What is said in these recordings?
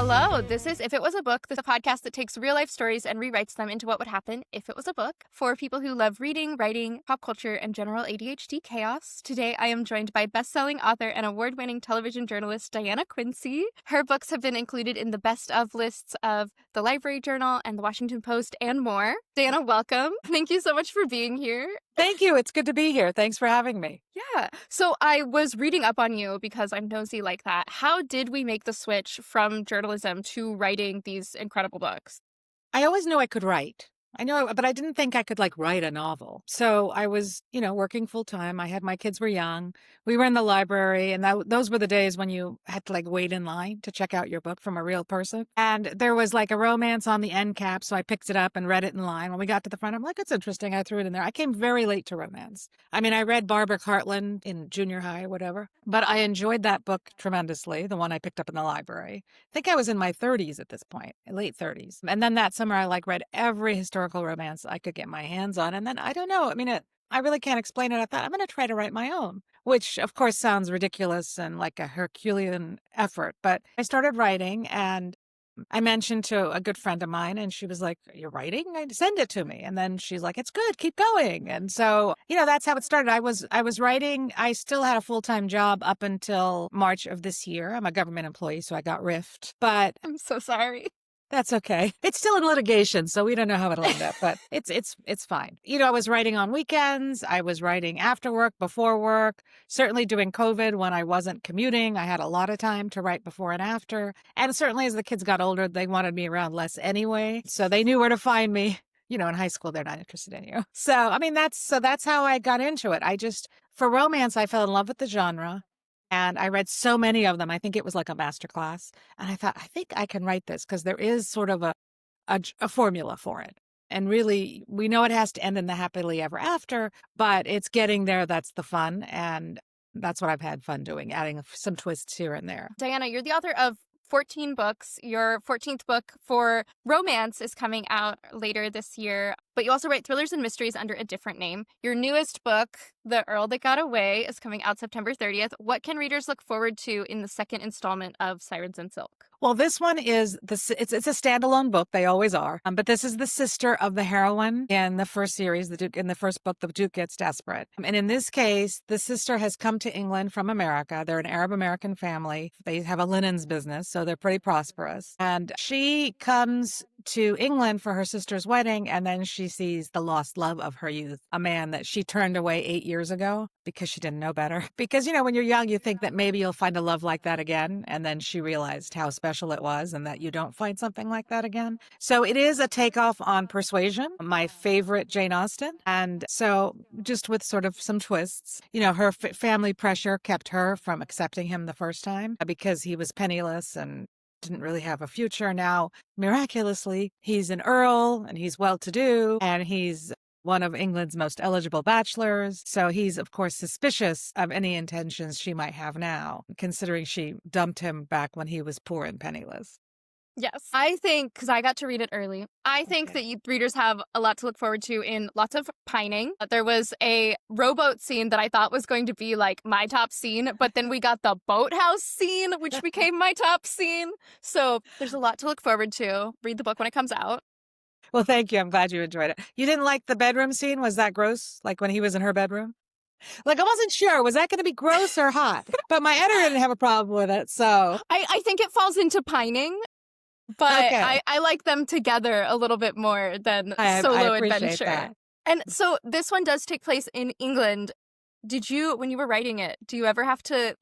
Hello, this is If It Was a Book, the podcast that takes real life stories and rewrites them into what would happen if it was a book for people who love reading, writing, pop culture, and general ADHD chaos. Today, I am joined by best-selling author and award-winning television journalist Diana Quincy. Her books have been included in the best of lists of the Library Journal and the Washington Post and more. Diana, welcome. Thank you so much for being here. Thank you. It's good to be here. Thanks for having me. Yeah. So I was reading up on you because I'm nosy like that. How did we make the switch from journalism to writing these incredible books? I always knew I could write. I know, but I didn't think I could write a novel. So I was, working full time. I had my kids were young. We were in the library, and those were the days when you had to wait in line to check out your book from a real person. And there was a romance on the end cap, so I picked it up and read it in line. When we got to the front, I'm like, it's interesting. I threw it in there. I came very late to romance. I mean, I read Barbara Cartland in junior high or whatever, but I enjoyed that book tremendously, the one I picked up in the library. I think I was in my 30s at this point, late 30s. And then that summer, I read every historical romance I could get my hands on. And then I don't know. I mean, I really can't explain it. I thought I'm going to try to write my own, which of course sounds ridiculous and like a Herculean effort. But I started writing, and I mentioned to a good friend of mine, and she was like, "You're writing? Send it to me." And then she's like, "It's good. Keep going." And so, that's how it started. I was writing. I still had a full-time job up until March of this year. I'm a government employee, so I got riffed. But I'm so sorry. that's okay. It's still in litigation, so we don't know how it'll end up, but it's fine. I was writing on weekends. I was writing after work, before work, certainly during COVID when I wasn't commuting. I had a lot of time to write before and after. And certainly as the kids got older, they wanted me around less anyway. So they knew where to find me. In high school, they're not interested in you. So, I mean, that's how I got into it. For romance, I fell in love with the genre. And I read so many of them. I think it was like a masterclass. And I thought, I think I can write this because there is sort of a formula for it. And really, we know it has to end in the happily ever after, but it's getting there. That's the fun. And that's what I've had fun doing, adding some twists here and there. Diana, you're the author of 14 books. Your 14th book for romance is coming out later this year, but you also write thrillers and mysteries under a different name. Your newest book, The Earl That Got Away, is coming out September 30th. What can readers look forward to in the second installment of Sirens and Silk? Well, this one is it's a standalone book. They always are. But this is the sister of the heroine in the first series, in the first book, The Duke Gets Desperate. And in this case, the sister has come to England from America. They're an Arab American family. They have a linens business, so they're pretty prosperous. And she comes to England for her sister's wedding, and then she sees the lost love of her youth, a man that she turned away 8 years ago because she didn't know better. Because, when you're young, you think that maybe you'll find a love like that again. And then she realized how special it was and that you don't find something like that again. So it is a takeoff on Persuasion, my favorite Jane Austen. And so just with sort of some twists, her family pressure kept her from accepting him the first time because he was penniless and didn't really have a future. Now, miraculously, he's an earl and he's well-to-do and he's one of England's most eligible bachelors. So he's, of course, suspicious of any intentions she might have now, considering she dumped him back when he was poor and penniless. Yes. I think, because I got to read it early, I think that readers have a lot to look forward to in lots of pining. There was a rowboat scene that I thought was going to be my top scene, but then we got the boathouse scene, which became my top scene. So there's a lot to look forward to. Read the book when it comes out. Well, thank you. I'm glad you enjoyed it. You didn't like the bedroom scene? Was that gross? When he was in her bedroom? I wasn't sure. Was that going to be gross or hot? But my editor didn't have a problem with it, so. I think it falls into pining. But okay. I like them together a little bit more than solo adventure. That. And so this one does take place in England. Did you, when you were writing it, do you ever have to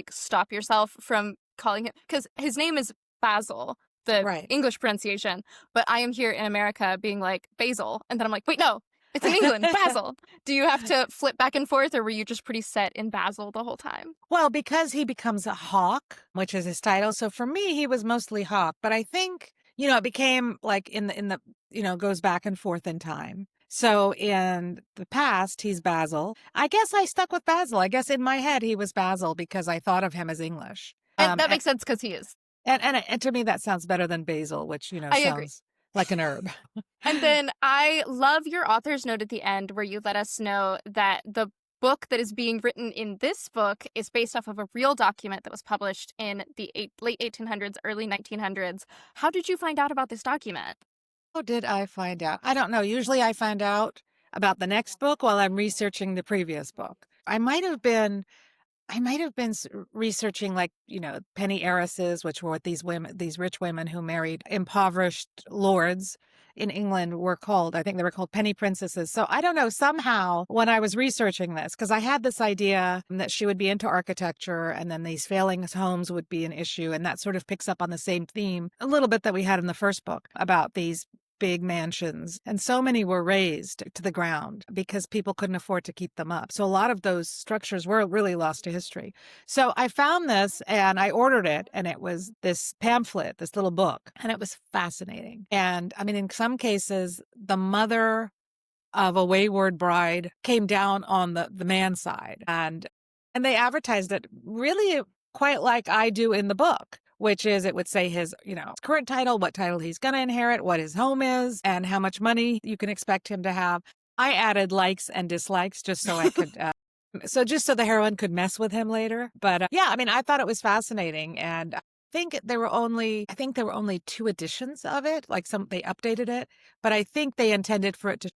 stop yourself from calling him? Because his name is Basil, the right. English pronunciation. But I am here in America being Basil. And then I'm wait, no, it's in England, Basil. Do you have to flip back and forth, or were you just pretty set in Basil the whole time? Well, because he becomes a hawk, which is his title. So for me, he was mostly hawk. But I think, it became in the goes back and forth in time. So in the past, he's Basil. I guess I stuck with Basil. I guess in my head, he was Basil because I thought of him as English. And that makes sense because he is. And to me, that sounds better than basil, which, I sounds agree. like an herb. And then I love your author's note at the end where you let us know that the book that is being written in this book is based off of a real document that was published in the late 1800s, early 1900s. How did you find out about this document? How did I find out? I don't know. Usually I find out about the next book while I'm researching the previous book. I might have been researching, like, penny heiresses, which were what these rich women who married impoverished lords in England were called. I think they were called penny princesses. So I don't know, somehow when I was researching this, because I had this idea that she would be into architecture and then these failing homes would be an issue. And that sort of picks up on the same theme a little bit that we had in the first book about these big mansions, and so many were razed to the ground because people couldn't afford to keep them up. So a lot of those structures were really lost to history. So I found this and I ordered it, and it was this pamphlet, this little book, and it was fascinating. And I mean, in some cases, the mother of a wayward bride came down on the man's side, and they advertised it really quite like I do in the book, which is it would say his current title, what title he's going to inherit, what his home is, and how much money you can expect him to have. I added likes and dislikes just so I could, just so the heroine could mess with him later. But yeah, I mean, I thought it was fascinating, and I think there were only 2 editions of it. Like they updated it, but I think they intended for it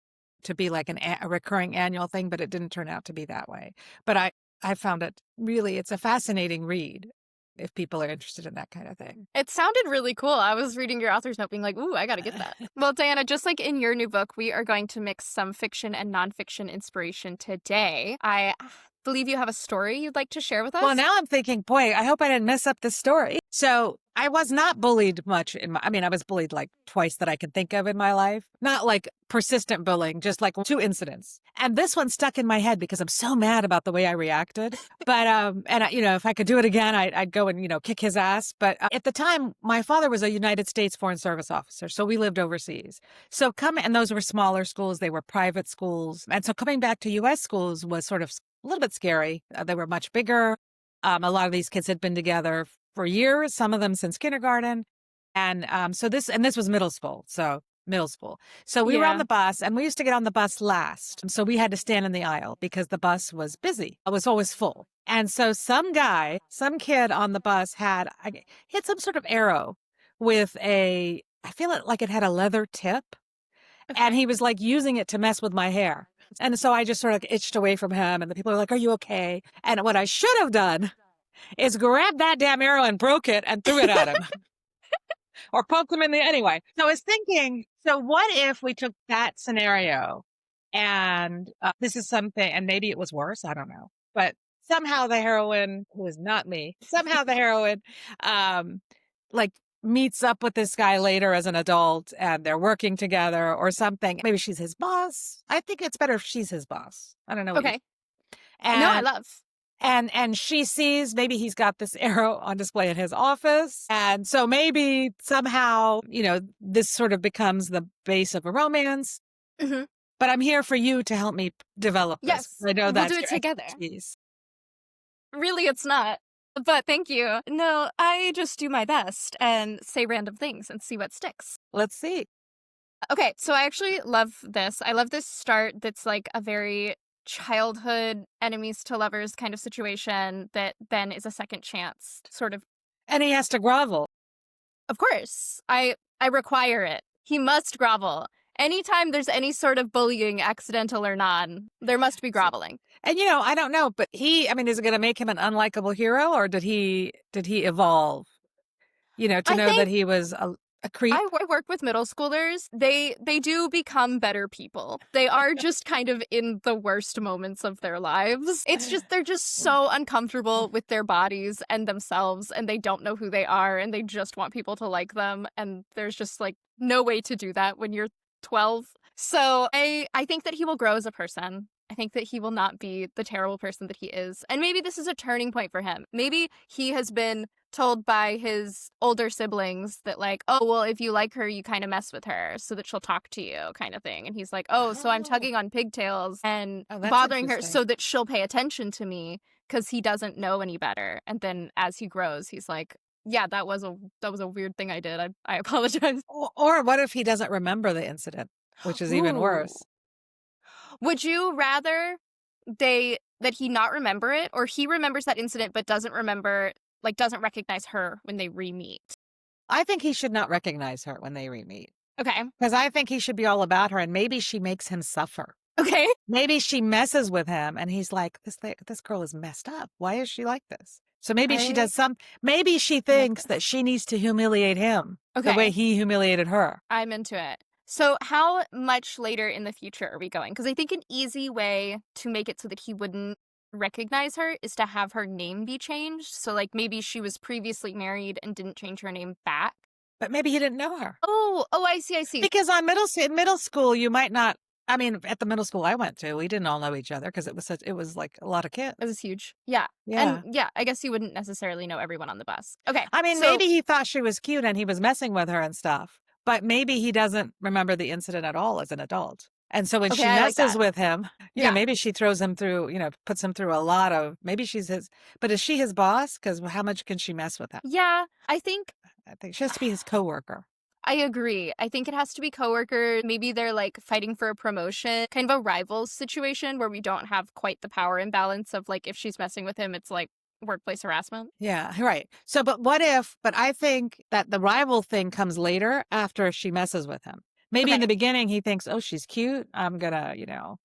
to be like a recurring annual thing, but it didn't turn out to be that way. But I found it really, it's a fascinating read if people are interested in that kind of thing. It sounded really cool. I was reading your author's note being like, ooh, I gotta get that. Well, Diana, just like in your new book, we are going to mix some fiction and nonfiction inspiration today. I believe you have a story you'd like to share with us? Well, now I'm thinking, boy, I hope I didn't mess up this story. So I was not bullied much I was bullied like twice that I can think of in my life. Not like persistent bullying, just like 2 incidents. And this one stuck in my head because I'm so mad about the way I reacted. But, if I could do it again, I'd go and, kick his ass. But at the time, my father was a United States Foreign Service officer. So we lived overseas. So and those were smaller schools. They were private schools. And so coming back to U.S. schools was sort of a little bit scary. They were much bigger. A lot of these kids had been together for years, some of them since kindergarten. And this was middle school. So we were on the bus, and we used to get on the bus last. So we had to stand in the aisle because the bus was busy. It was always full. And so some kid on the bus had some sort of arrow with I feel like it had a leather tip. Okay. And he was like using it to mess with my hair. And so I just sort of itched away from him, and the people were like, "Are you okay?" And what I should have done is grab that damn arrow and broke it and threw it at him. Or poked him anyway. So I was thinking, so what if we took that scenario and this is something, and maybe it was worse, I don't know. But somehow the heroine, who is not me, like meets up with this guy later as an adult, and they're working together or something. Maybe she's his boss. I think it's better if she's his boss. I don't know. Okay. No, I love. And she sees maybe he's got this arrow on display in his office. And so maybe somehow, this sort of becomes the base of a romance. Mm-hmm. But I'm here for you to help me develop this. Yes, I know we'll do it together. Expertise. Really, it's not. But thank you. No, I just do my best and say random things and see what sticks. Let's see. Okay, so I actually love this. I love this start that's like a very childhood enemies to lovers kind of situation that then is a second chance, sort of. And he has to grovel. Of course. I require it. He must grovel. Anytime there's any sort of bullying, accidental or non, there must be groveling. And I don't know, but is it going to make him an unlikable hero, or did he evolve? To know that he was a creep? I work with middle schoolers. They do become better people. They are just kind of in the worst moments of their lives. It's just, they're just so uncomfortable with their bodies and themselves, and they don't know who they are, and they just want people to like them. And there's just like no way to do that when you're 12. So I think that he will grow as a person. I think that he will not be the terrible person that he is. And maybe this is a turning point for him. Maybe he has been told by his older siblings that like, oh, well, if you like her, you kind of mess with her so that she'll talk to you kind of thing. And he's like, so I'm tugging on pigtails and bothering her so that she'll pay attention to me because he doesn't know any better. And then as he grows, he's like, yeah, that was a weird thing I did. I apologize. Or what if he doesn't remember the incident, which is even worse? Would you rather they that he not remember it, or he remembers that incident but doesn't recognize her when they re-meet? I think he should not recognize her when they re-meet. Okay. Because I think he should be all about her, and maybe she makes him suffer. Okay. Maybe she messes with him, and he's like, this girl is messed up. Why is she like this? So maybe she does maybe she thinks that she needs to humiliate him the way he humiliated her. I'm into it. So how much later in the future are we going? Because I think an easy way to make it so that he wouldn't recognize her is to have her name be changed. So like maybe she was previously married and didn't change her name back. But maybe he didn't know her. Oh, I see. Because in middle school, you might not. I mean, at the middle school I went to, we didn't all know each other because it was like a lot of kids. It was huge. Yeah. Yeah. And yeah, I guess you wouldn't necessarily know everyone on the bus. Okay. I mean, maybe he thought she was cute and he was messing with her and stuff, but maybe he doesn't remember the incident at all as an adult. And so when she messes with him, you know, maybe she throws him through, puts him through a lot of, maybe she's but is she his boss? Because how much can she mess with him? Yeah, I think she has to be his coworker. I agree. I think it has to be coworker. Maybe they're like fighting for a promotion, kind of a rivals situation where we don't have quite the power imbalance of like if she's messing with him, it's like workplace harassment. Yeah, right. So, but I think that the rival thing comes later after she messes with him. Maybe in the beginning he thinks, oh, she's cute. I'm gonna,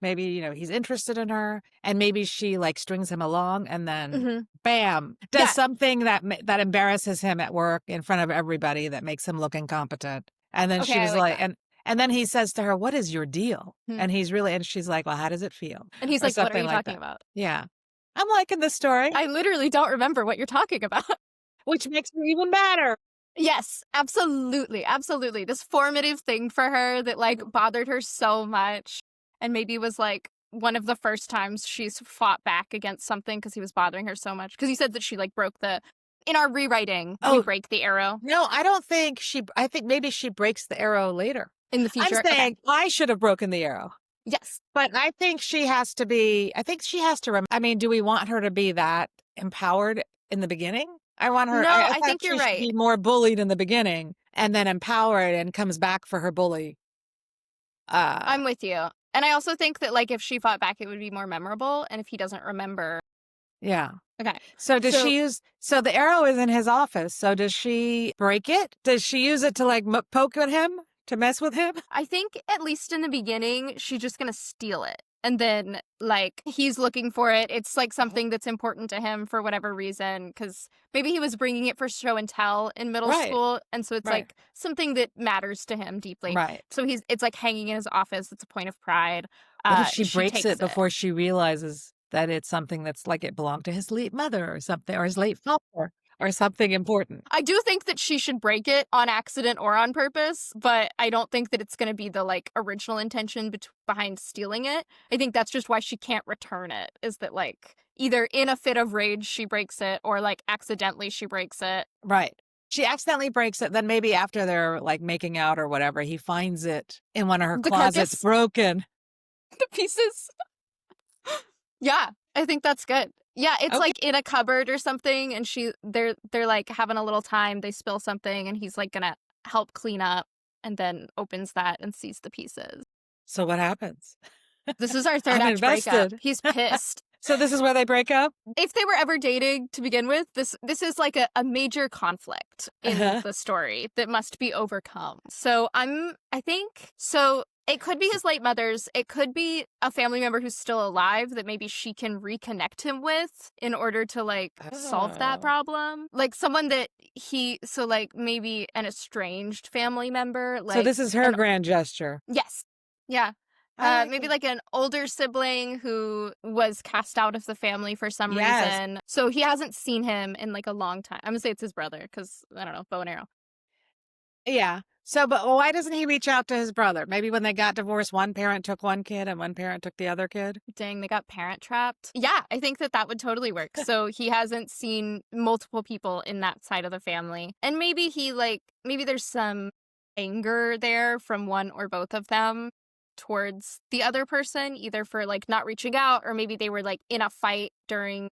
maybe, he's interested in her, and maybe she like strings him along, and then bam, does something that embarrasses him at work in front of everybody that makes him look incompetent. And then she was like and then he says to her, "What is your deal?" And she's like, "Well, how does it feel?" And he's like, "What are you talking about?" Yeah. I'm liking this story. I literally don't remember what you're talking about. Which makes it even better. Yes, absolutely. Absolutely. This formative thing for her that like bothered her so much and maybe was like one of the first times she's fought back against something because he was bothering her so much. Because you said that she like in our rewriting, we break the arrow. No, I don't think I think maybe she breaks the arrow later. In the future. I'm saying I should have broken the arrow. Yes. But I think she has to remember. I mean, do we want her to be that empowered in the beginning? I want her. No, I think you're right. Be more bullied in the beginning and then empowered and comes back for her bully. I'm with you. And I also think that like if she fought back, it would be more memorable. And if he doesn't remember. Yeah. Okay. So does she use, so the arrow is in his office. So does she break it? Does she use it to like poke at him, to mess with him? I think at least in the beginning, she's just going to steal it. And then, like, he's looking for it. It's, like, something that's important to him for whatever reason. Because maybe he was bringing it for show and tell in middle school. And so it's, like, something that matters to him deeply. Right. So it's, like, hanging in his office. It's a point of pride. What if she breaks it before she realizes that it's something that's, like, it belonged to his late mother or something, or his late father? Or something important. I do think that she should break it on accident or on purpose, but I don't think that it's going to be the like original intention behind stealing it. I think that's just why she can't return it, is that like either in a fit of rage she breaks it or like accidentally she breaks it. Right. She accidentally breaks it. Then maybe after they're like making out or whatever, he finds it in one of her closets broken. The pieces. Yeah, I think that's good. Yeah, it's like in a cupboard or something, and they're like having a little time. They spill something, and he's like gonna help clean up, and then opens that and sees the pieces. So what happens? This is our third act breakup. He's pissed. So this is where they break up? If they were ever dating to begin with, this is like a major conflict in the story that must be overcome. So I think it could be his late mother's. It could be a family member who's still alive that maybe she can reconnect him with in order to like solve that problem. Like someone that maybe an estranged family member. Like, so this is her grand gesture. Yes. Yeah. Maybe like an older sibling who was cast out of the family for some reason. So he hasn't seen him in like a long time. I'm going to say it's his brother because, I don't know, bow and arrow. Yeah. So, but why doesn't he reach out to his brother? Maybe when they got divorced, one parent took one kid and one parent took the other kid? Dang, they got parent trapped. Yeah, I think that would totally work. So he hasn't seen multiple people in that side of the family. And maybe maybe there's some anger there from one or both of them towards the other person, either for like not reaching out, or maybe they were like in a fight during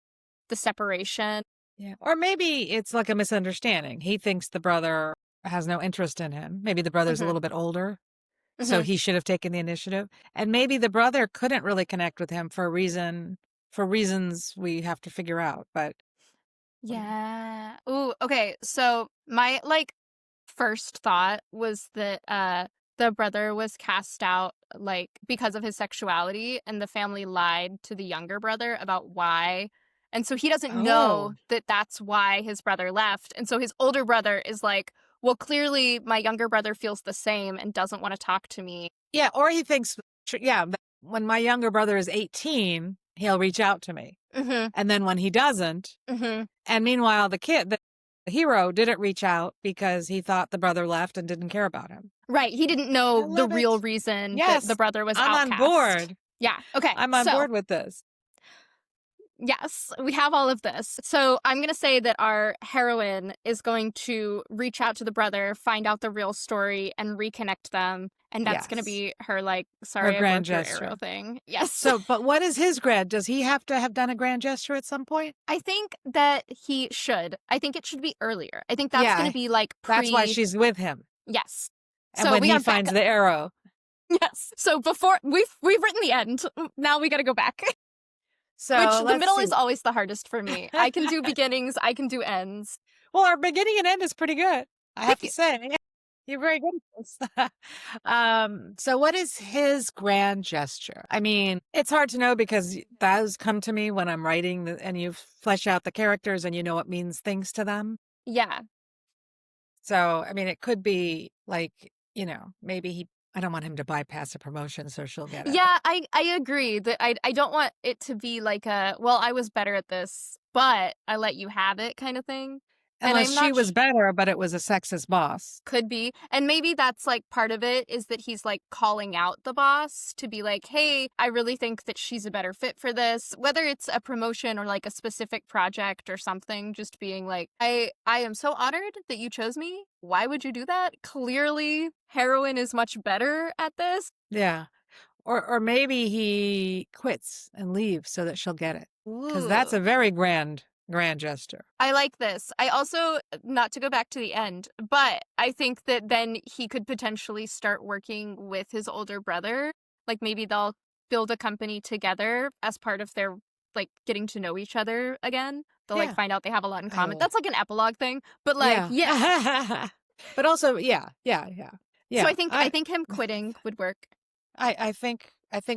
the separation. Yeah. Or maybe it's like a misunderstanding. He thinks the brother has no interest in him. Maybe the brother's a little bit older, so he should have taken the initiative. And maybe the brother couldn't really connect with him for a reason for reasons we have to figure out. But Yeah. Ooh, okay. So my like first thought was that the brother was cast out like because of his sexuality, and the family lied to the younger brother about why. And so he doesn't know oh, that that's why his brother left. And so his older brother is like, well, clearly my younger brother feels the same and doesn't want to talk to me. yeah, or he thinks, yeah, that when my younger brother is 18, he'll reach out to me. Mhm. And then when he doesn't, Mhm. and meanwhile, the hero didn't reach out because he thought the brother left and didn't care about him. Right. He didn't I know the love real it. reason that the Yes, brother was I'm on outcast. board. Yeah. Okay. I'm on So board with this. yes, we have all of this. So I'm going to say that our heroine is going to reach out to the brother, find out the real story, and reconnect them. And that's going to Yes. be her, like, Her sorry, I grand broke your arrow gesture. thing. Yes. So, but what is his grand? Does he have to have done a grand gesture at some point? I think that he should. I think it should be earlier. I think that's going Yeah, to be like that's why she's with him. Yes. And So when we he got to back finds up. the arrow. Yes. So before we've written the end. Now we got to go back. So Which the let's middle see. is always the hardest for me. I can do beginnings, I can do ends. Well, our beginning and end is pretty good, I have Thank to you. say. You're very good at this. So what is his grand gesture? I mean, it's hard to know because those come to me when I'm writing and you flesh out the characters and you know what means things to them. Yeah. So, I mean, it could be like, maybe I don't want him to bypass a promotion, so she'll get it. Yeah, I agree that I don't want it to be like a, well, I was better at this, but I let you have it kind of thing. And Unless I'm she not was better, but it was a sexist boss. could be. And maybe that's like part of it is that he's like calling out the boss to be like, hey, I really think that she's a better fit for this. Whether it's a promotion or like a specific project or something, just being like, I am so honored that you chose me. Why would you do that? Clearly, heroin is much better at this. Yeah. Or maybe he quits and leaves so that she'll get it. Because that's Ooh. a very grand gesture. I like this. I also, not to go back to the end, but I think that then he could potentially start working with his older brother. Like maybe they'll build a company together as part of their like getting to know each other again. They'll like Yeah. find out they have a lot in common. Oh. That's like an epilogue thing, but like yeah. But also, yeah. So I think him quitting would work. I think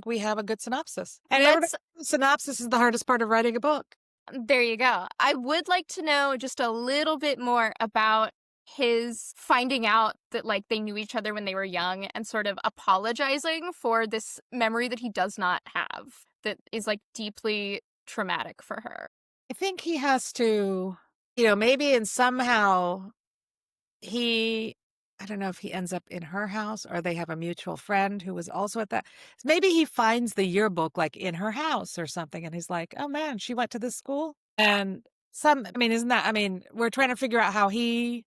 we have a good synopsis. And Let's synopsis is the hardest part of writing a book. There you go. I would like to know just a little bit more about his finding out that like they knew each other when they were young and sort of apologizing for this memory that he does not have that is like deeply traumatic for her. I think he has to, maybe in somehow I don't know if he ends up in her house or they have a mutual friend who was also at that. Maybe he finds the yearbook like in her house or something. And he's like, oh man, she went to this school. And we're trying to figure out how he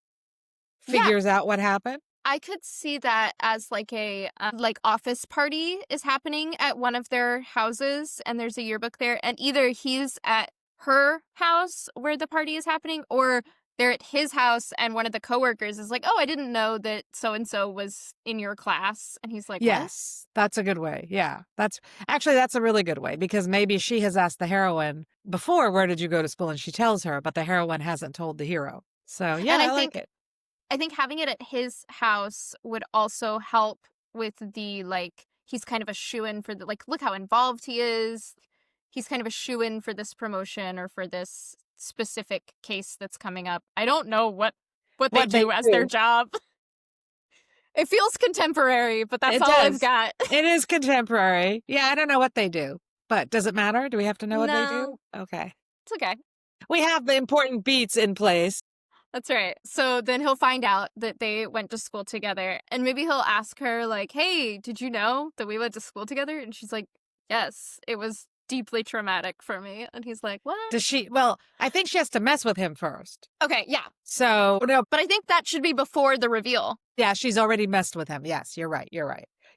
figures out what happened. I could see that as like a like office party is happening at one of their houses and there's a yearbook there, and either he's at her house where the party is happening or they're at his house and one of the coworkers is like, oh, I didn't know that so-and-so was in your class. And he's like, what? Yes, that's a good way. Yeah, that's a really good way because maybe she has asked the heroine before, where did you go to school? And she tells her, but the heroine hasn't told the hero. So yeah, And I like it. I think having it at his house would also help with the like, he's kind of a shoo-in for the like, look how involved he is. He's kind of a shoo-in for this promotion or for this specific case that's coming up. I don't know what they do as their job. It feels contemporary, but that's all I've got. It is contemporary. Yeah, I don't know what they do, but does it matter? Do we have to know what they do? Okay. It's okay. We have the important beats in place. That's right. So then he'll find out that they went to school together, and maybe he'll ask her like, hey, did you know that we went to school together? And she's like, yes, it was deeply traumatic for me. And he's like, what? Does she? Well, I think she has to mess with him first. Okay, yeah. So, no. But I think that should be before the reveal. Yeah, she's already messed with him. Yes, you're right.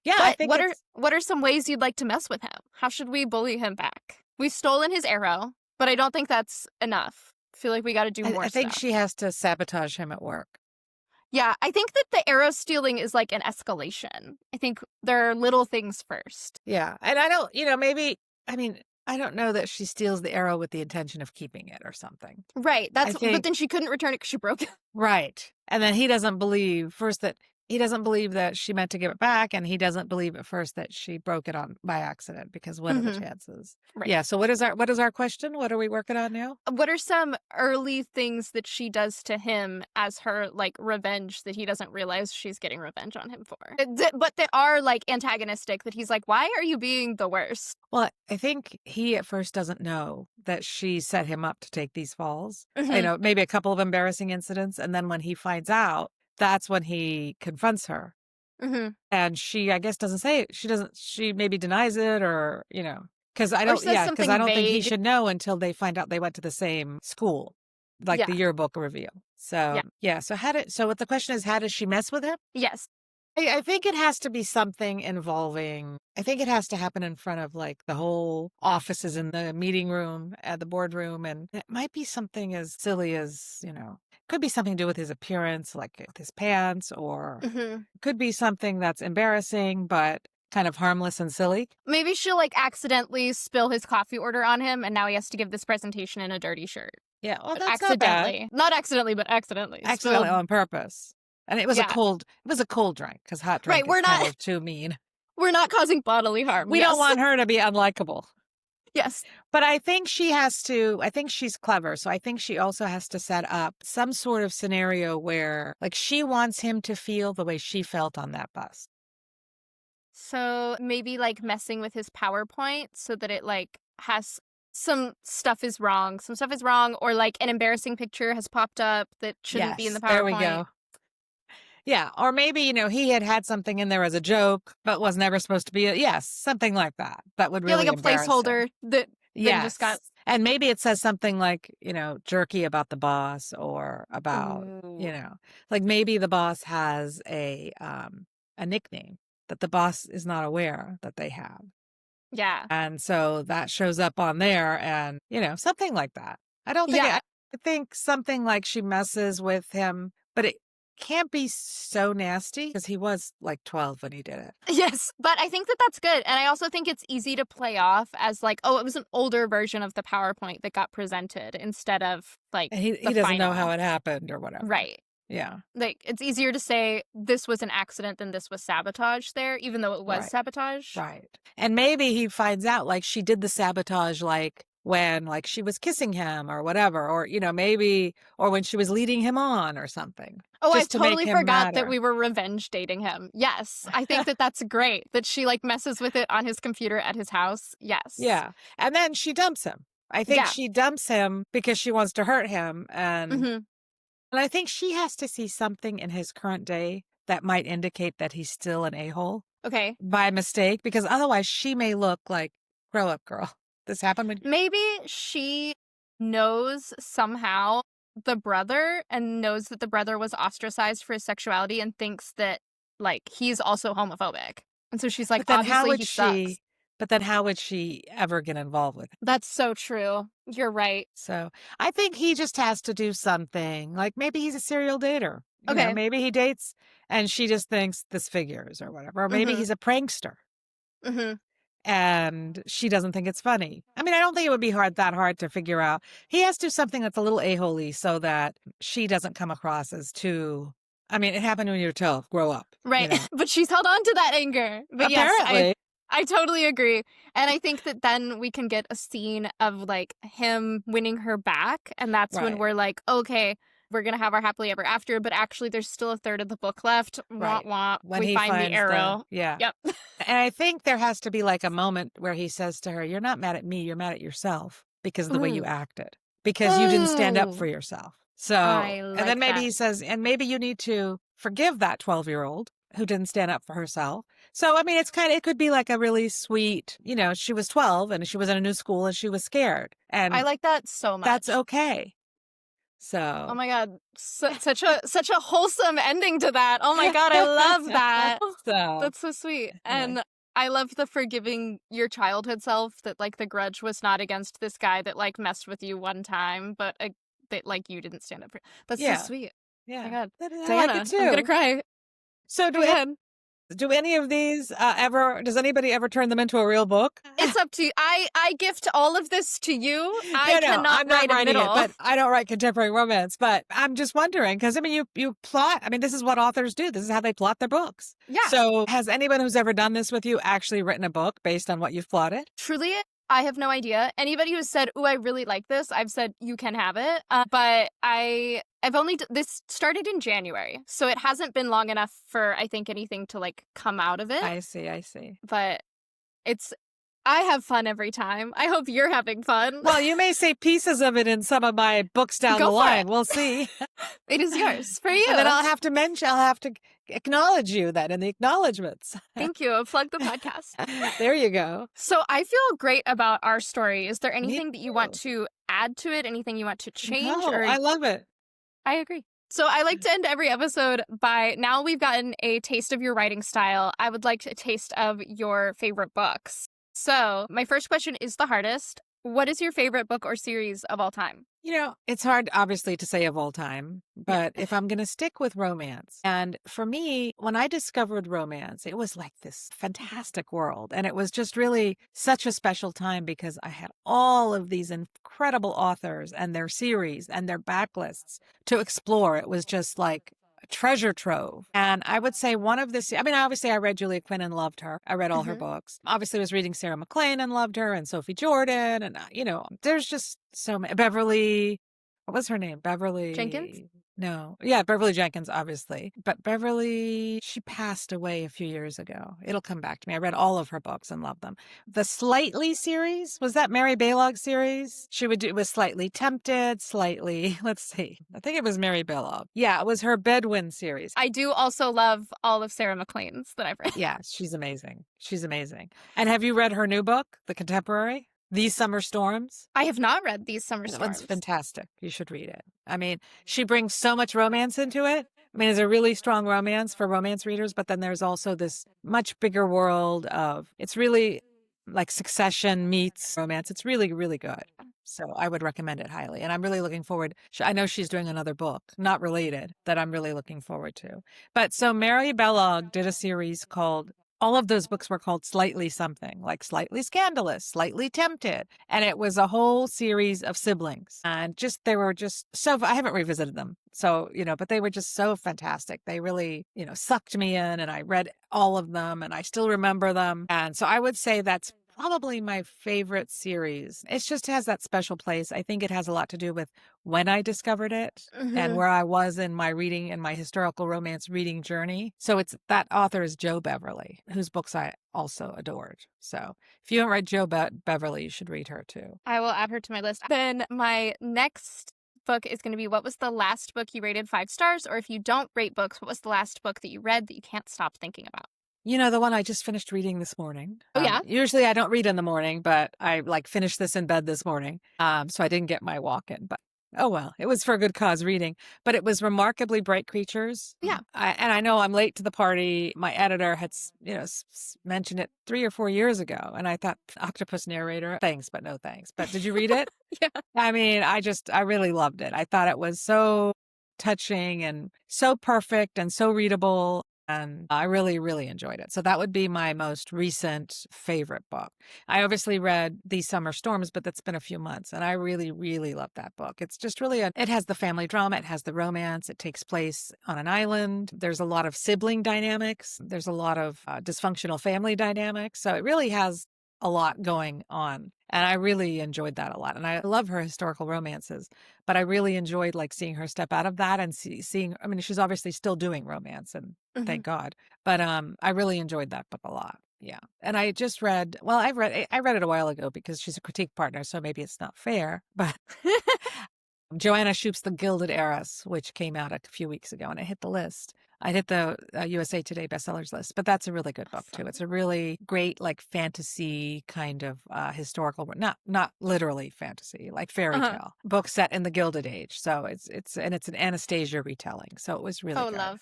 Yeah, but I think what are some ways you'd like to mess with him? How should we bully him back? We've stolen his arrow, but I don't think that's enough. I feel like we got to do more I think stuff. she has to sabotage him at work. Yeah, I think that the arrow stealing is like an escalation. I think there are little things first. Yeah, and I don't, maybe, I don't know that she steals the arrow with the intention of keeping it or something. Right. I But think then she couldn't return it because she broke it. right. And then he doesn't believe first that he doesn't believe that she meant to give it back, and he doesn't believe at first that she broke it on by accident because what are the chances? Right. Yeah. So what is our question? What are we working on now? What are some early things that she does to him as her, like, revenge that he doesn't realize she's getting revenge on him for? But that are, like, antagonistic, that he's like, why are you being the worst? Well, I think he at first doesn't know that she set him up to take these falls. Mhm. Maybe a couple of embarrassing incidents. And then when he finds out, that's when he confronts her. Mhm. And she, I guess, doesn't say it. She maybe denies it or, because I Or don't, says because I something don't think he vague. should know until they find out they went to the same school, like the Yeah. yearbook reveal. So, Yeah. yeah. So what the question is, how does she mess with him? Yes. I think it has to be something involving, I think it has to happen in front of like the whole offices in the meeting room, at the boardroom. And it might be something as silly as, could be something to do with his appearance, like with his pants, or Mhm. could be something that's embarrassing, but kind of harmless and silly. Maybe she'll, like, accidentally spill his coffee order on him, and now he has to give this presentation in a dirty shirt. Yeah. Well, But that's not bad. accidentally. Not accidentally, but accidentally. Accidentally Spilled. on purpose. And it was Yeah. a cold drink because hot drink Right, is kind of too mean. we're not causing bodily harm. We Yes. don't want her to be unlikable. Yes. But I think I think she's clever. So I think she also has to set up some sort of scenario where, like, she wants him to feel the way she felt on that bus. So maybe, like, messing with his PowerPoint so that it, like, has some stuff is wrong, or, like, an embarrassing picture has popped up that shouldn't be in the PowerPoint. There we go. Yeah. Or maybe, he had something in there as a joke, but was never supposed to be. Yes. Something like that. That would Yeah, really like a embarrass him. placeholder that then Yes. just got... And maybe it says something like, jerky about the boss or about, Ooh. like maybe the boss has a nickname that the boss is not aware that they have. Yeah. And so that shows up on there and, something like that. I don't think, Yeah. I think something like she messes with him, but it can't be so nasty because he was like 12 when he did it. Yes, but I think that that's good. And I also think it's easy to play off as, like, oh, it was an older version of the PowerPoint that got presented instead of, like, And he the doesn't know final. how it happened or whatever. Right. Yeah. Like, it's easier to say this was an accident than this was sabotage there, even though it was Right. sabotage. Right. And maybe he finds out like she did the sabotage like when like she was kissing him or whatever, or maybe or when she was leading him on or something. Oh, I just to make totally him forgot that matter. we were revenge dating him. Yes, I think that that's great that she, like, messes with it on his computer at his house. Yes. Yeah. And then she dumps him. I think Yeah. she dumps him because she wants to hurt him. Mhm. And I think she has to see something in his current day that might indicate that he's still an a-hole Okay. by mistake, because otherwise she may look like, grow up, girl. This happened when Maybe she knows somehow the brother and knows that the brother was ostracized for his sexuality and thinks that, like, he's also homophobic. And so she's like, But then how obviously would he sucks. But then how would she ever get involved with it? That's so true. You're right. So I think he just has to do something. Like maybe he's a serial dater. Okay. Maybe he dates and she just thinks this figures or whatever. Or maybe he's a prankster Mm-hmm. and she doesn't think it's funny. I mean, I don't think it would be that hard to figure out. He has to do something that's a little a-hole-y so that she doesn't come across as too... I mean, it happened when you were 12. Grow up. Right. But she's held on to that anger. But apparently. Yes, I totally agree. And I think that then we can get a scene of, like, him winning her back. And that's when Right. we're like, okay, we're going to have our happily ever after. But actually, there's still a third of the book left. Right. Wah, wah. When We he find the finds arrow. Yeah. Yep. And I think there has to be like a moment where he says to her, you're not mad at me, you're mad at yourself because of the way you Ooh. acted, because you didn't stand up Ooh. for yourself. So, I and then like maybe that. he says, and maybe you need to forgive that 12-year-old who didn't stand up for herself. So, I mean, it could be like a really sweet, she was 12 and she was in a new school and she was scared. And I like that so much. that's okay. So, Oh my God. Such a wholesome ending to that. Oh my God. I love that. so That's so sweet. And I love the forgiving your childhood self, that, like, the grudge was not against this guy that, like, messed with you one time, but that, like, you didn't stand up for. That's so sweet. Yeah. Oh my God. I Diana, like it too. I'm going to cry. So Go ahead. Do any of these does anybody ever turn them into a real book? It's up to you. I gift all of this to you. I No, cannot I'm not write a writing it, middle. but I don't write contemporary romance. But I'm just wondering because I mean, you plot. I mean, this is what authors do. This is how they plot their books. Yeah. So, has anyone who's ever done this with you actually written a book based on what you've plotted? Truly, I have no idea. Anybody who's said, "Oh, I really like this," I've said, "You can have it." But I've only this started in January, so it hasn't been long enough for I think anything to like come out of it. I see. But I have fun every time. I hope you're having fun. Well, you may say pieces of it in some of my books down Go the for line. it. We'll see. It is yours for you. And then I'll have to acknowledge you then in the acknowledgements. Thank you. Plug the podcast. There you go. So I feel great about our story. Is there Me anything that you want too. to add to it? Anything you want to change? No, Or I love it. I agree. So I like to end every episode by now we've gotten a taste of your writing style. I would like a taste of your favorite books. So my first question is the hardest. What is your favorite book or series of all time? You know, it's hard, obviously, to say of all time, but if I'm going to stick with romance, and for me, when I discovered romance, it was like this fantastic world. And it was just really such a special time because I had all of these incredible authors and their series and their backlists to explore. It was just like a treasure trove. And I would say one of the, I mean, obviously I read Julia Quinn and loved her. I read all her books. Obviously I was reading Sarah McLean and loved her and Sophie Jordan. And, there's just so many. Beverly, what was her name? Beverly Jenkins? No. Yeah, Beverly Jenkins, obviously. But Beverly, she passed away a few years ago. It'll come back to me. I read all of her books and loved them. The Slightly series, was that Mary Balogh series? It was Slightly Tempted, let's see. I think it was Mary Balogh. Yeah, it was her Bedouin series. I do also love all of Sarah McLean's that I've read. Yeah, she's amazing. And have you read her new book, the contemporary? These Summer Storms? I have not read These Summer That one's Storms. fantastic. You should read it. I mean, she brings so much romance into it. I mean, it's a really strong romance for romance readers, but then there's also this much bigger world of, it's really like Succession meets romance. It's really, really good. So I would recommend it highly. And I'm really looking forward. I know she's doing another book, not related, that I'm really looking forward to. But so Mary Balogh did a series called, all of those books were called Slightly Something, like Slightly Scandalous, Slightly Tempted. And it was a whole series of siblings. And they were just so, I haven't revisited them. So, but they were just so fantastic. They really, sucked me in and I read all of them and I still remember them. And so I would say that's probably my favorite series. It just has that special place. I think it has a lot to do with when I discovered it and where I was in my reading and my historical romance reading journey. So that author is Jo Beverly, whose books I also adored. So if you haven't read Jo Beverly, you should read her too. I will add her to my list. Then my next book is going to be, what was the last book you rated 5 stars? Or if you don't rate books, what was the last book that you read that you can't stop thinking about? The one I just finished reading this morning. Oh, yeah? Usually I don't read in the morning, but I finished this in bed this morning. So I didn't get my walk in, but oh well, it was for a good cause reading. But it was Remarkably Bright Creatures. Yeah. And I know I'm late to the party. My editor had, mentioned it 3 or 4 years ago. And I thought, octopus narrator, thanks, but no thanks. But did you read it? Yeah. I mean, I really loved it. I thought it was so touching and so perfect and so readable. And I really, really enjoyed it. So that would be my most recent favorite book. I obviously read These Summer Storms, but that's been a few months. And I really, really love that book. It's just really, it has the family drama. It has the romance. It takes place on an island. There's a lot of sibling dynamics. There's a lot of dysfunctional family dynamics. So it really has a lot going on. And I really enjoyed that a lot. And I love her historical romances, but I really enjoyed seeing her step out of that and seeing, I mean, she's obviously still doing romance and thank God, but I really enjoyed that book a lot. Yeah. And I just read, I read it a while ago because she's a critique partner. So maybe it's not fair, but Joanna Shoup's The Gilded Heiress, which came out a few weeks ago and it hit the list. I hit the USA Today bestsellers list, but that's a really good book too. It's a really great, fantasy kind of historical, not literally fantasy, like fairy tale book set in the Gilded Age. So it's an Anastasia retelling. So it was really good. Love.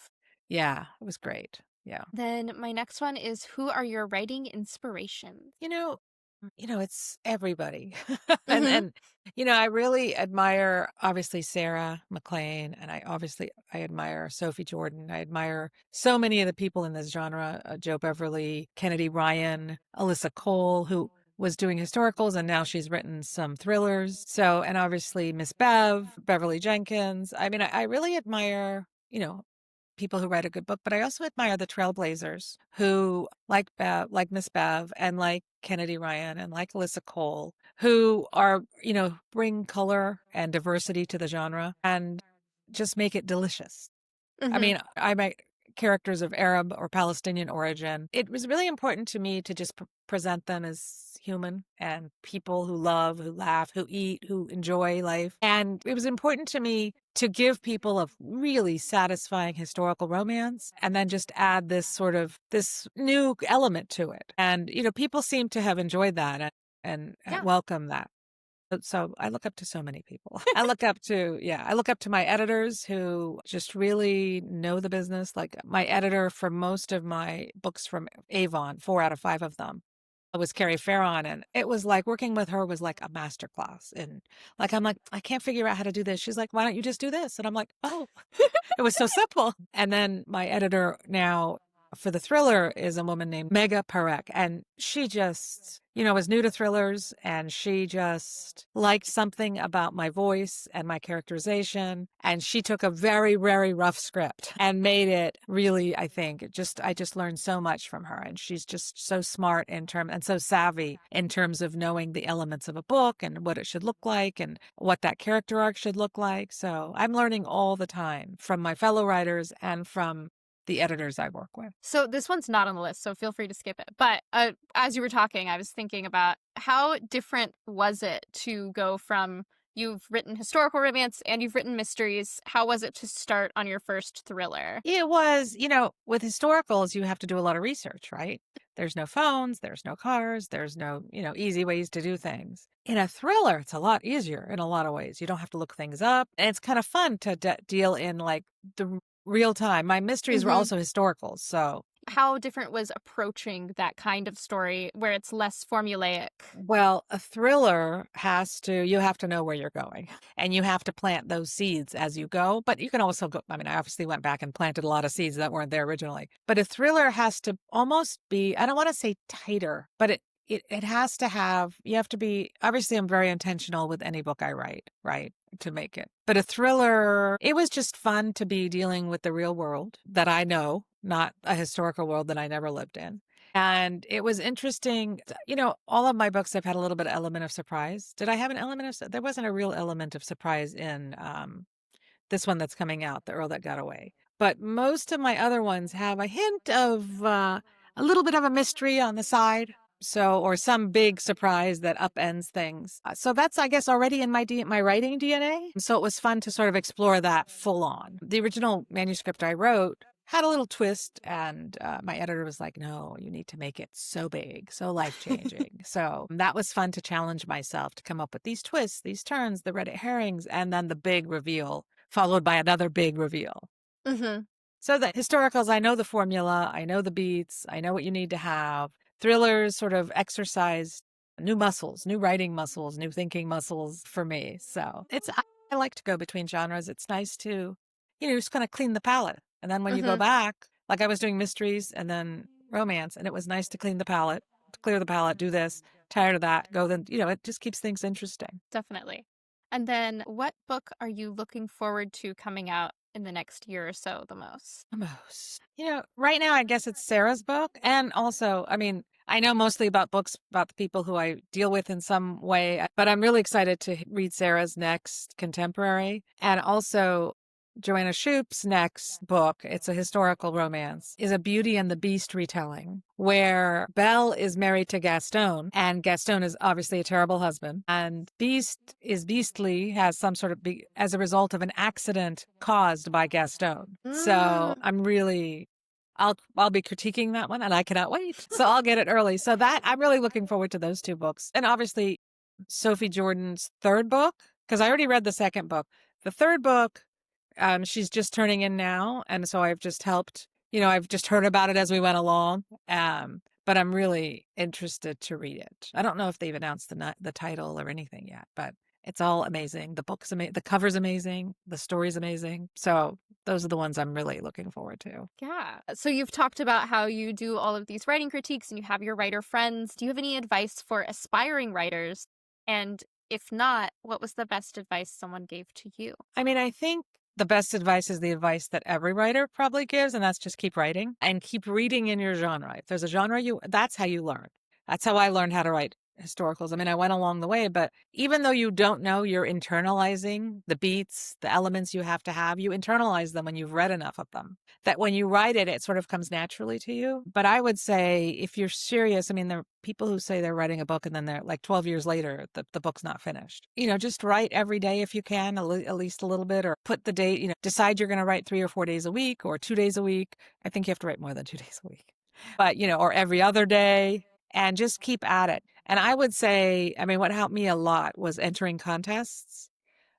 Yeah, it was great. Yeah. Then my next one is, who are your writing inspirations? It's everybody. and Hmm. and I really admire obviously Sarah McLean, and I admire Sophie Jordan. I admire so many of the people in this genre, Joe Beverly, Kennedy Ryan, Alyssa Cole, who was doing historicals and now she's written some thrillers. So, and obviously Miss Beverly Jenkins. I mean, I really admire, people who write a good book, but I also admire the trailblazers who, like Miss Bev and like Kennedy Ryan and like Alyssa Cole, who are, bring color and diversity to the genre and just make it delicious. I Hmm. mean, I make characters of Arab or Palestinian origin. It was really important to me to just present them as human and people who love, who laugh, who eat, who enjoy life. And it was important to me to give people a really satisfying historical romance and then just add this new element to it. And, people seem to have enjoyed that and Yeah. welcome that. So I look up to so many people. I look up to my editors who just really know the business. Like my editor for most of my books from Avon, 4 out of 5 of them, was Carrie Farron. And it was like working with her was like a masterclass. And like, I'm like, I can't figure out how to do this. She's like, why don't you just do this? And I'm like, oh, it was so simple. And then my editor now for the thriller is a woman named Mega Parek. And she just, was new to thrillers and she just liked something about my voice and my characterization. And she took a very, very rough script and made it really, I just learned so much from her. And she's just so smart and so savvy in terms of knowing the elements of a book and what it should look like and what that character arc should look like. So I'm learning all the time from my fellow writers and from the editors I work with. So this one's not on the list, so feel free to skip it. But as you were talking, I was thinking about how different was it to go from you've written historical romance and you've written mysteries. How was it to start on your first thriller? It was, with historicals, you have to do a lot of research, right? There's no phones, there's no cars, there's no, easy ways to do things. In a thriller, it's a lot easier in a lot of ways. You don't have to look things up. And it's kind of fun to deal in like the real time. My mysteries were Hmm. also historicals. So, How different was approaching that kind of story where it's less formulaic? well, a thriller you have to know where you're going and you have to plant those seeds as you go. But you can also go, I mean, I obviously went back and planted a lot of seeds that weren't there originally. But a thriller has to almost be, I don't want to say tighter, but it has to have, you have to be, obviously, I'm very intentional with any book I write, right? To make it. But a thriller, it was just fun to be dealing with the real world that I know, not a historical world that I never lived in. And it was interesting. All of my books have had a little bit of element of surprise. Did I have an element of, there wasn't a real element of surprise in this one that's coming out, The Earl That Got Away. But most of my other ones have a hint of a little bit of a mystery on the side. So, or some big surprise that upends things. So that's, I guess, already in my writing DNA. So it was fun to sort of explore that full on. The original manuscript I wrote had a little twist, and my editor was like, "No, you need to make it so big, so life changing." So that was fun to challenge myself to come up with these twists, these turns, the red herrings, and then the big reveal followed by another big reveal. Hmm. So the historicals, I know the formula, I know the beats, I know what you need to have. Thrillers sort of exercise new muscles, new writing muscles, new thinking muscles for me. So I like to go between genres. It's nice to, just kind of clean the palette. And then when you go Hmm. back, like I was doing mysteries and then romance, and it was nice to clean the palette, to clear the palette, do this, tired of that, go then, it just keeps things interesting. Definitely. And then what book are you looking forward to coming out in the next year or so the most? The most. Right now, I guess it's Sarah's book. And also, I mean, I know mostly about books about the people who I deal with in some way, but I'm really excited to read Sarah's next contemporary. And also, Joanna Shoup's next book, it's a historical romance, is a Beauty and the Beast retelling where Belle is married to Gaston, and Gaston is obviously a terrible husband, and Beast is beastly, has some sort of, as a result of an accident caused by Gaston. So Mm. I'll be critiquing that one and I cannot wait. So I'll get it early. So that I'm really looking forward to those 2 books. And obviously Sophie Jordan's third book, because I already read the second book. The third book, she's just turning in now. And so I've just helped, I've just heard about it as we went along. but I'm really interested to read it. I don't know if they've announced the title or anything yet, but it's all amazing. The book's amazing. The cover's amazing. The story's amazing. So those are the ones I'm really looking forward to. Yeah. So you've talked about how you do all of these writing critiques and you have your writer friends. Do you have any advice for aspiring writers? And if not, what was the best advice someone gave to you? I mean, I think the best advice is the advice that every writer probably gives, and that's just keep writing and keep reading in your genre. If there's a genre, that's how you learn. That's how I learned how to write historicals. I mean, I went along the way, but even though you don't know, you're internalizing the beats, the elements you have, you internalize them when you've read enough of them. That when you write it, it sort of comes naturally to you. But I would say if you're serious, I mean, there are people who say they're writing a book and then they're like 12 years later, the book's not finished. Just write every day if you can, at least a little bit, or put the date, decide you're going to write 3 or 4 days a week or 2 days a week. I think you have to write more than 2 days a week, but, or every other day, and just keep at it. And I would say, I mean, what helped me a lot was entering contests.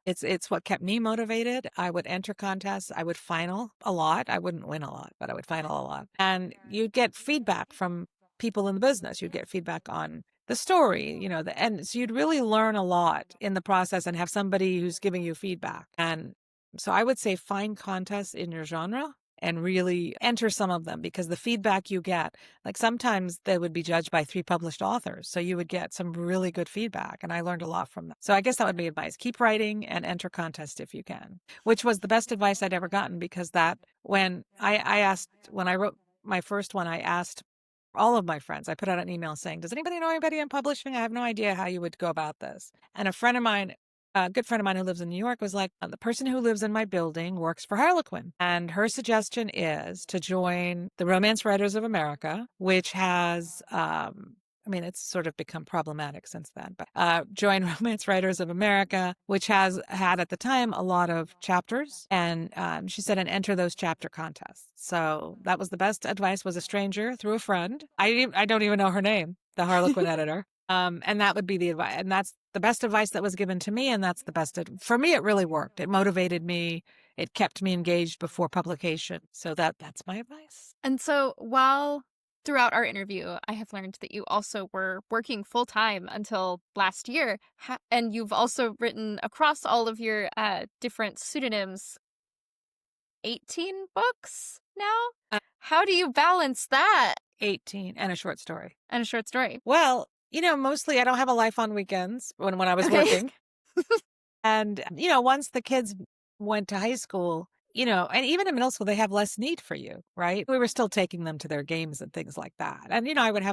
It's what kept me motivated. I would enter contests. I would final a lot. I wouldn't win a lot, but I would final a lot. And you'd get feedback from people in the business. You'd get feedback on the story, and so you'd really learn a lot in the process and have somebody who's giving you feedback. And so I would say find contests in your genre and really enter some of them, because the feedback you get, like sometimes they would be judged by 3 published authors. So you would get some really good feedback, and I learned a lot from them. So I guess that would be advice. Keep writing and enter contests if you can, which was the best advice I'd ever gotten, because when I wrote my first one, I asked all of my friends. I put out an email saying, does anybody know anybody in publishing? I have no idea how you would go about this. And a good friend of mine who lives in New York was like, the person who lives in my building works for Harlequin. And her suggestion is to join the Romance Writers of America, which has, I mean, it's sort of become problematic since then, but join Romance Writers of America, which has had at the time a lot of chapters. And she said, and enter those chapter contests. So that was the best advice, was a stranger through a friend. I don't even know her name, the Harlequin editor. And that would be the advice. And that's the best advice that was given to me. And that's the best. For me, it really worked. It motivated me. It kept me engaged before publication. So that's my advice. And so throughout our interview, I have learned that you also were working full time until last year. And you've also written across all of your different pseudonyms 18 books now? How do you balance that? 18 and a short story. And a short story. Well, mostly I don't have a life on weekends when I was working. And, once the kids went to high school, and even in middle school, they have less need for you, right? We were still taking them to their games and things like that. And, I would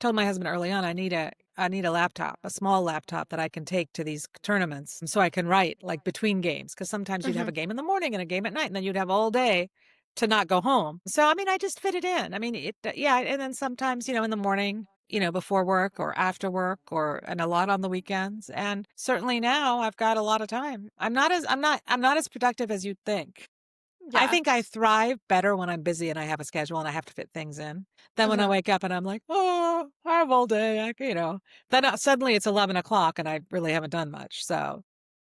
told my husband early on, I need a laptop, a small laptop that I can take to these tournaments. And so I can write like between games. Cause sometimes you'd have a game in the morning and a game at night, and then you'd have all day to not go home. So, I mean, I just fit it in. I mean, yeah. And then sometimes, in the morning, before work or after work, and a lot on the weekends. And certainly now I've got a lot of time. I'm not as productive as you'd think. Yeah. I think I thrive better when I'm busy and I have a schedule and I have to fit things in than when I wake up and I'm like, oh, I have all day. Then suddenly it's 11 o'clock and I really haven't done much. So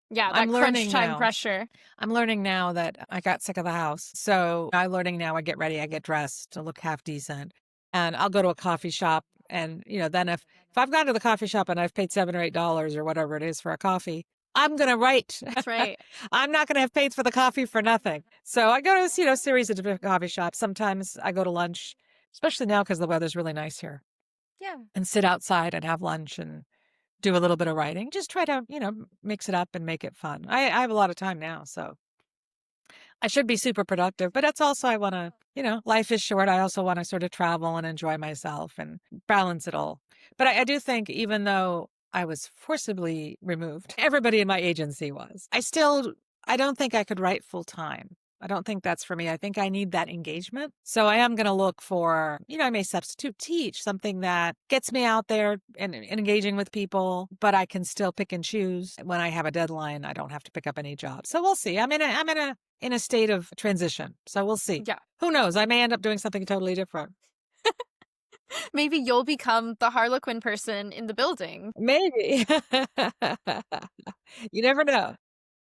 yeah, that crunch time pressure. I'm learning now that I got sick of the house. So I'm learning now, I get ready, I get dressed to look half decent, and I'll go to a coffee shop. And, then if I've gone to the coffee shop and I've paid $7 or $8 or whatever it is for a coffee, I'm going to write. That's right. I'm not going to have paid for the coffee for nothing. So I go to, a series of different coffee shops. Sometimes I go to lunch, especially now because the weather's really nice here. Yeah. And sit outside and have lunch and do a little bit of writing. Just try to, mix it up and make it fun. I have a lot of time now, so I should be super productive, but that's also, I want to, life is short. I also want to sort of travel and enjoy myself and balance it all. But I do think, even though I was forcibly removed, everybody in my agency was, I don't think I could write full time. I don't think that's for me. I think I need that engagement. So I am going to look for, I may substitute teach, something that gets me out there and engaging with people, but I can still pick and choose. When I have a deadline, I don't have to pick up any job. So we'll see. I'm in a state of transition. So we'll see. Yeah. Who knows? I may end up doing something totally different. Maybe you'll become the Harlequin person in the building. Maybe. You never know.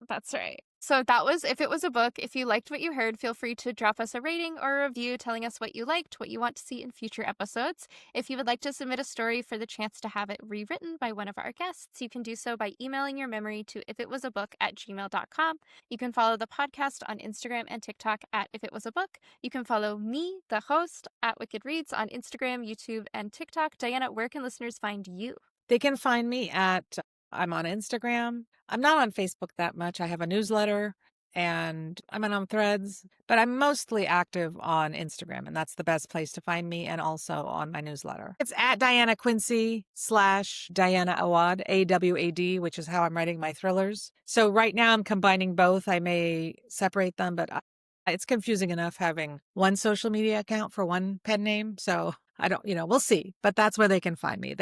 That's right. So that was If It Was a Book. If you liked what you heard, feel free to drop us a rating or a review telling us what you liked, what you want to see in future episodes. If you would like to submit a story for the chance to have it rewritten by one of our guests, you can do so by emailing your memory to ifitwasabook@gmail.com. You can follow the podcast on Instagram and TikTok at If It Was a Book. You can follow me, the host, at Wicked Reads on Instagram, YouTube, and TikTok. Diana, where can listeners find you? They can find me I'm on Instagram. I'm not on Facebook that much. I have a newsletter and I'm on Threads, but I'm mostly active on Instagram, and that's the best place to find me, and also on my newsletter. It's at Diana Quincy / Diana Awad, AWAD, which is how I'm writing my thrillers. So right now I'm combining both. I may separate them, but it's confusing enough having one social media account for one pen name. So I don't, we'll see, but that's where they can find me.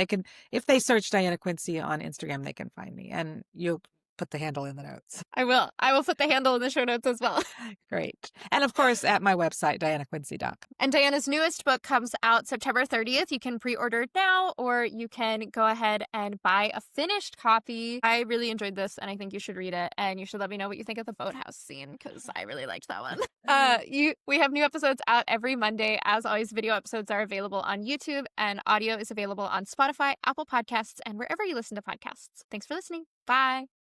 If they search Diana Quincy on Instagram, they can find me, and you'll put the handle in the notes. I will put the handle in the show notes as well. Great. And of course, at my website, dianaquincy.com. And Diana's newest book comes out September 30th. You can pre-order it now, or you can go ahead and buy a finished copy. I really enjoyed this, and I think you should read it, and you should let me know what you think of the boathouse scene, because I really liked that one. We have new episodes out every Monday. As always, video episodes are available on YouTube, and audio is available on Spotify, Apple Podcasts, and wherever you listen to podcasts. Thanks for listening. Bye.